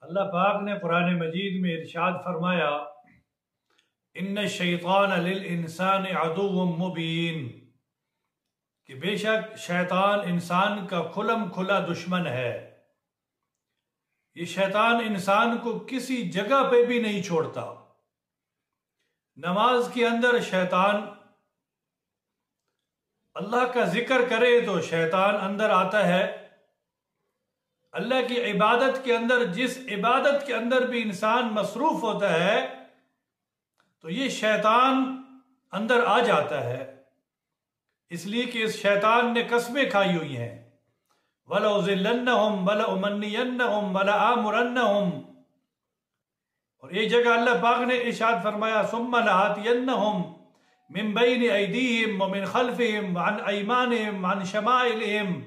अल्लाह पाक ने कुरान मजीद में इरशाद फरमाया, इन्न शैतान लिल इंसान अदुव्वुम मुबीन, कि बेशक शैतान इंसान का खुलम खुला दुश्मन है। ये शैतान इंसान को किसी जगह पे भी नहीं छोड़ता। नमाज के अंदर शैतान अल्लाह का जिक्र करे तो शैतान अंदर आता है। अल्लाह की इबादत के अंदर, जिस इबादत के अंदर भी इंसान मसरूफ होता है तो ये शैतान अंदर आ जाता है। इसलिए कि इस शैतान ने कस्में खाई हुई हैं, वलउज़िल्लन्नहुम वलउमन्नियन्नहुम वलआमुरन्नहुम। और एक जगह अल्लाह पाक ने इरशाद फरमाया, सुम्मा लआतियन्नहुम मिन बैनि अयदीहिम व मिन खल्फिहिम व अन अयमानिहिम व अन शमाइलिहिम।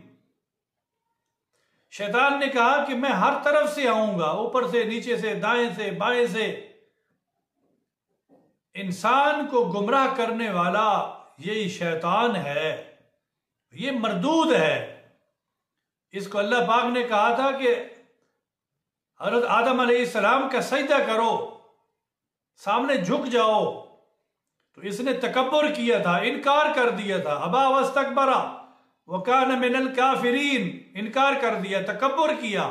शैतान ने कहा कि मैं हर तरफ से आऊंगा, ऊपर से, नीचे से, दाएं से, बाएं से। इंसान को गुमराह करने वाला यही शैतान है, ये मरदूद है। इसको अल्लाह पाक ने कहा था कि हज़रत आदम अलैहिस्सलाम का सजदा करो, सामने झुक जाओ, तो इसने तकब्बुर किया था, इनकार कर दिया था। अबा वस्तकबरा व कान मिनल काफिरीन, इनकार कर दिया, तकब्बुर किया।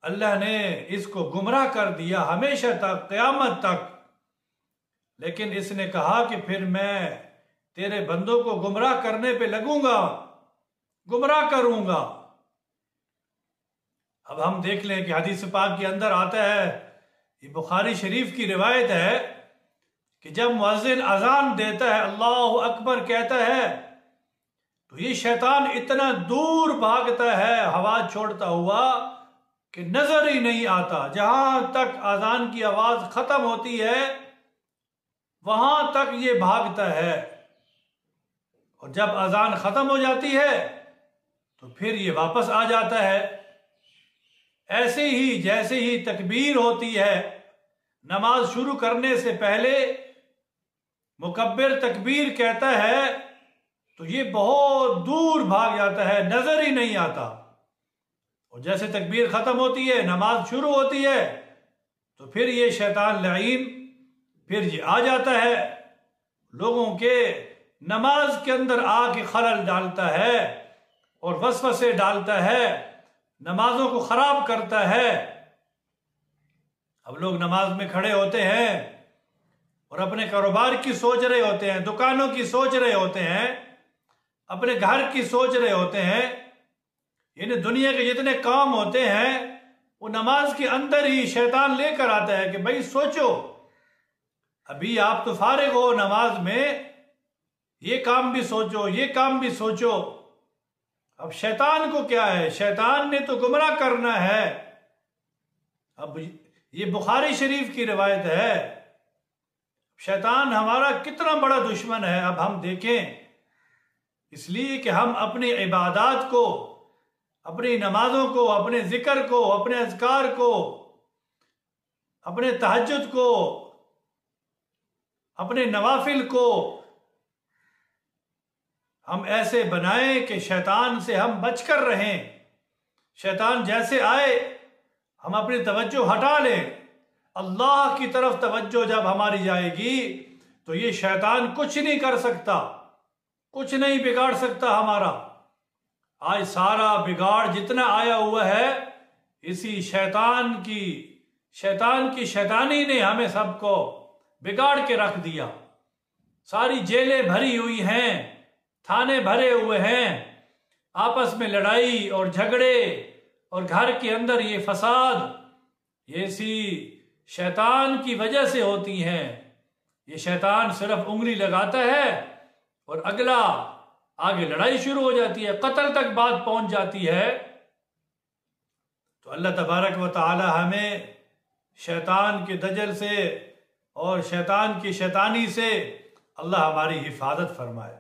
अल्लाह ने इसको गुमराह कर दिया हमेशा तक, क़यामत तक। लेकिन इसने कहा कि फिर मैं तेरे बंदों को गुमराह करने पे लगूंगा, गुमराह करूंगा। अब हम देख लें कि हदीस पाक के अंदर आता है, ये बुखारी शरीफ की रिवायत है कि जब मुअज्जिन अजान देता है, अल्लाहु अकबर कहता है, तो ये शैतान इतना दूर भागता है आवाज छोड़ता हुआ कि नजर ही नहीं आता। जहां तक अजान की आवाज खत्म होती है वहां तक ये भागता है, और जब अजान खत्म हो जाती है तो फिर ये वापस आ जाता है। ऐसे ही जैसे ही तकबीर होती है, नमाज शुरू करने से पहले मुकब्बिर तकबीर कहता है तो ये बहुत दूर भाग जाता है, नजर ही नहीं आता। और जैसे तकबीर खत्म होती है, नमाज शुरू होती है, तो फिर ये शैतान लईन फिर ये आ जाता है, लोगों के नमाज के अंदर आके खलल डालता है और वसवसे डालता है, नमाजों को खराब करता है। अब लोग नमाज में खड़े होते हैं और अपने कारोबार की सोच रहे होते हैं, दुकानों की सोच रहे होते हैं, अपने घर की सोच रहे होते हैं, यानी दुनिया के जितने काम होते हैं वो नमाज के अंदर ही शैतान लेकर आता है कि भाई सोचो, अभी आप तो फारिग हो नमाज में, ये काम भी सोचो, ये काम भी सोचो। अब शैतान को क्या है, शैतान ने तो गुमराह करना है। अब ये बुखारी शरीफ की रिवायत है। शैतान हमारा कितना बड़ा दुश्मन है, अब हम देखें। इसलिए कि हम अपनी इबादत को, अपनी नमाजों को, अपने जिक्र को, अपने अज़कार को, अपने तहज्जुद को, अपने नवाफिल को हम ऐसे बनाएं कि शैतान से हम बचकर रहें। शैतान जैसे आए हम अपनी तवज्जो हटा लें। अल्लाह की तरफ तवज्जो जब हमारी जाएगी तो ये शैतान कुछ नहीं कर सकता, कुछ नहीं बिगाड़ सकता हमारा। आज सारा बिगाड़ जितना आया हुआ है इसी शैतान की शैतानी ने हमें सबको बिगाड़ के रख दिया। सारी जेलें भरी हुई हैं, थाने भरे हुए हैं, आपस में लड़ाई और झगड़े और घर के अंदर ये फसाद, ये सी शैतान की वजह से होती हैं। ये शैतान सिर्फ उंगली लगाता है और अगला आगे लड़ाई शुरू हो जाती है, कत्ल तक बात पहुंच जाती है। तो अल्लाह तबारक व तआला हमें शैतान के दजल से और शैतान की शैतानी से अल्लाह हमारी हिफाजत फरमाए।